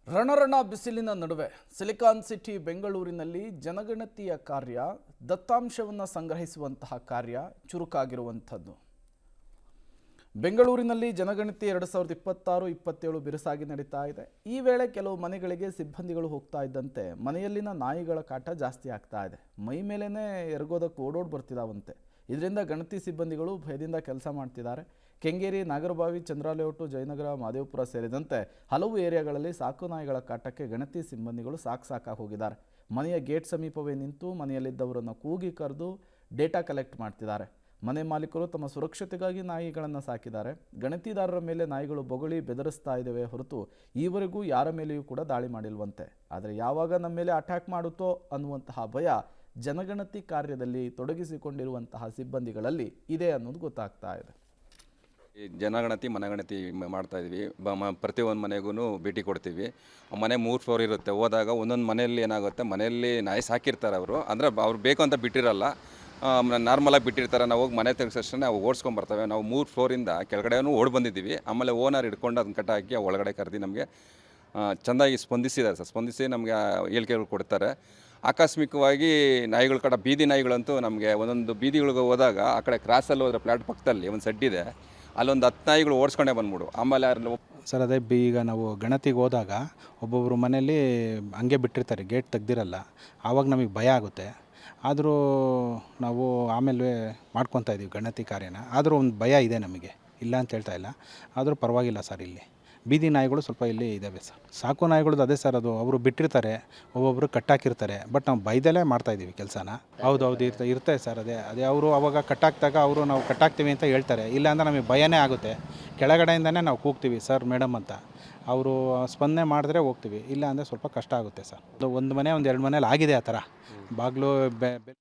ರಣರಣ ಬಿಸಿಲಿನ ನಡುವೆ silicon city ಬೆಂಗಳೂರಿನಲ್ಲಿ ಜನಗಣತಿಯ ಕಾರ್ಯ ದತ್ತಾಂಶವನ್ನು ಸಂಗ್ರಹಿಸುವಂತಹ ಕಾರ್ಯ ಚುರುಕಾಗಿರುವಂಥದ್ದು. ಬೆಂಗಳೂರಿನಲ್ಲಿ ಜನಗಣತಿ 2026-27 ಬಿರುಸಾಗಿ ನಡೀತಾ ಇದೆ. ಈ ವೇಳೆ ಕೆಲವು ಮನೆಗಳಿಗೆ ಸಿಬ್ಬಂದಿಗಳು ಹೋಗ್ತಾ ಇದ್ದಂತೆ ಮನೆಯಲ್ಲಿನ ನಾಯಿಗಳ ಕಾಟ ಜಾಸ್ತಿ ಆಗ್ತಾ ಇದೆ. ಮೈ ಮೇಲೇನೆ ಎರಗೋದಕ್ಕೆ ಓಡೋಡ್ ಬರ್ತಿದಾವಂತೆ. ಇದರಿಂದ ಗಣತಿ ಸಿಬ್ಬಂದಿಗಳು ಭಯದಿಂದ ಕೆಲಸ ಮಾಡ್ತಿದ್ದಾರೆ. ಕೆಂಗೇರಿ, ನಾಗರಬಾವಿ, ಚಂದ್ರಲೇಔಟು, ಜಯನಗರ, ಮಹದೇವಪುರ ಸೇರಿದಂತೆ ಹಲವು ಏರಿಯಾಗಳಲ್ಲಿ ಸಾಕು ನಾಯಿಗಳ ಕಾಟಕ್ಕೆ ಗಣತಿ ಸಿಬ್ಬಂದಿಗಳು ಸಾಕಾಗಿ ಹೋಗಿದ್ದಾರೆ. ಮನೆಯ ಗೇಟ್ ಸಮೀಪವೇ ನಿಂತು ಮನೆಯಲ್ಲಿದ್ದವರನ್ನು ಕೂಗಿ ಕರೆದು ಡೇಟಾ ಕಲೆಕ್ಟ್ ಮಾಡ್ತಿದ್ದಾರೆ. ಮನೆ ಮಾಲೀಕರು ತಮ್ಮ ಸುರಕ್ಷತೆಗಾಗಿ ನಾಯಿಗಳನ್ನು ಸಾಕಿದ್ದಾರೆ. ಗಣತಿದಾರರ ಮೇಲೆ ನಾಯಿಗಳು ಬೊಗಳಿ ಬೆದರಿಸ್ತಾ ಇದ್ದಾವೆ ಹೊರತು ಈವರೆಗೂ ಯಾರ ಮೇಲೆಯೂ ಕೂಡ ದಾಳಿ ಮಾಡಿಲ್ವಂತೆ. ಆದರೆ ಯಾವಾಗ ನಮ್ಮ ಮೇಲೆ ಅಟ್ಯಾಕ್ ಮಾಡುತ್ತೋ ಅನ್ನುವಂತಹ ಭಯ ಜನಗಣತಿ ಕಾರ್ಯದಲ್ಲಿ ತೊಡಗಿಸಿಕೊಂಡಿರುವಂತಹ ಸಿಬ್ಬಂದಿಗಳಲ್ಲಿ ಇದೆ ಅನ್ನೋದು ಗೊತ್ತಾಗ್ತಾ ಇದೆ. ಈ ಜನಗಣತಿ ಮನೆಗಣತಿ ಮಾಡ್ತಾ ಇದ್ವಿ. ಪ್ರತಿಯೊಂದು ಮನೆಗೂ ಭೇಟಿ ಕೊಡ್ತೀವಿ. ಮನೆ 3 ಫ್ಲೋರ್ ಇರುತ್ತೆ. ಹೋದಾಗ ಒಂದೊಂದು ಮನೆಯಲ್ಲಿ ಏನಾಗುತ್ತೆ, ಮನೆಯಲ್ಲಿ ನಾಯಿ ಸಾಕಿರ್ತಾರೆ ಅವರು, ಅಂದರೆ ಅವ್ರು ಬೇಕು ಅಂತ ಬಿಟ್ಟಿರಲ್ಲ, ನಾರ್ಮಲಾಗಿ ಬಿಟ್ಟಿರ್ತಾರೆ. ನಾವು ಹೋಗಿ ಮನೆ ತೆಗೆಸೋಷ್ಟೇ ನಾವು ಓಡಿಸ್ಕೊಂಬರ್ತೇವೆ. ನಾವು 3 ಫ್ಲೋರಿಂದ ಕೆಳಗಡೆನೂ ಓಡಿ ಬಂದಿದ್ದೀವಿ. ಆಮೇಲೆ ಓನರ್ ಹಿಡ್ಕೊಂಡು ಅದನ್ನ ಕಟ್ಟಾಕಿ ಒಳಗಡೆ ಕರೆದು ನಮಗೆ ಚೆಂದಾಗಿ ಸ್ಪಂದಿಸಿದ್ದಾರೆ ಸರ್. ಸ್ಪಂದಿಸಿ ನಮಗೆ ಹೇಳಿಕೆಗಳು ಕೊಡ್ತಾರೆ. ಆಕಸ್ಮಿಕವಾಗಿ ನಾಯಿಗಳ ಕಡೆ ಬೀದಿ ನಾಯಿಗಳಂತೂ ನಮಗೆ ಒಂದೊಂದು ಬೀದಿಗಳಿಗೆ ಹೋದಾಗ ಆ ಕಡೆ ಕ್ರಾಸಲ್ಲಿ ಹೋದರೆ ಫ್ಲ್ಯಾಟ್ ಪಕ್ಕದಲ್ಲಿ ಒಂದು ಸೆಡ್ ಇದೆ, ಅಲ್ಲೊಂದು 10 ನಾಯಿಗಳು ಓಡಿಸ್ಕೊಂಡೇ ಬಂದ್ಬಿಡು. ಆಮೇಲೆ ಸರ್ ಅದೇ ಈಗ ನಾವು ಗಣತಿಗೆ ಹೋದಾಗ ಒಬ್ಬೊಬ್ಬರು ಮನೆಯಲ್ಲಿ ಹಂಗೆ ಬಿಟ್ಟಿರ್ತಾರೆ, ಗೇಟ್ ತೆಗ್ದಿರಲ್ಲ. ಆವಾಗ ನಮಗೆ ಭಯ ಆಗುತ್ತೆ. ಆದರೂ ನಾವು ಆಮೇಲೆ ಮಾಡ್ಕೊತಾ ಇದ್ದೀವಿ ಗಣತಿ ಕಾರ್ಯನ. ಆದರೂ ಒಂದು ಭಯ ಇದೆ ನಮಗೆ, ಇಲ್ಲ ಅಂತ ಹೇಳ್ತಾ ಇಲ್ಲ. ಆದರೂ ಪರವಾಗಿಲ್ಲ ಸರ್. ಇಲ್ಲಿ ಬೀದಿ ನಾಯಿಗಳು ಸ್ವಲ್ಪ ಇಲ್ಲಿ ಇದ್ದಾವೆ ಸರ್. ಸಾಕು ನಾಯಿಗಳದ್ದು ಅದೇ ಸರ್, ಅದು ಅವರು ಬಿಟ್ಟಿರ್ತಾರೆ, ಒಬ್ಬೊಬ್ಬರು ಕಟ್ಟಾಕಿರ್ತಾರೆ. ಬಟ್ ನಾವು ಭಯದಲ್ಲೇ ಮಾಡ್ತಾಯಿದ್ದೀವಿ ಕೆಲಸನ. ಹೌದು ಇರ್ತದೆ ಸರ್. ಅದೇ ಅವರು ಅವಾಗ ಕಟ್ಟಾಕ್ದಾಗ ಅವರು ನಾವು ಕಟ್ಟಾಕ್ತೀವಿ ಅಂತ ಹೇಳ್ತಾರೆ. ಇಲ್ಲ ಅಂದರೆ ನಮಗೆ ಭಯನೇ ಆಗುತ್ತೆ. ಕೆಳಗಡೆಯಿಂದನೇ ನಾವು ಕೂಗ್ತೀವಿ ಸರ್ ಮೇಡಮ್ ಅಂತ. ಅವರು ಸ್ಪಂದನೆ ಮಾಡಿದ್ರೆ ಹೋಗ್ತೀವಿ, ಇಲ್ಲ ಅಂದರೆ ಸ್ವಲ್ಪ ಕಷ್ಟ ಆಗುತ್ತೆ ಸರ್. ಒಂದು ಮನೆ 1-2 ಮನೇಲಿ ಆಗಿದೆ ಆ ಥರ. ಬಾಗಿಲು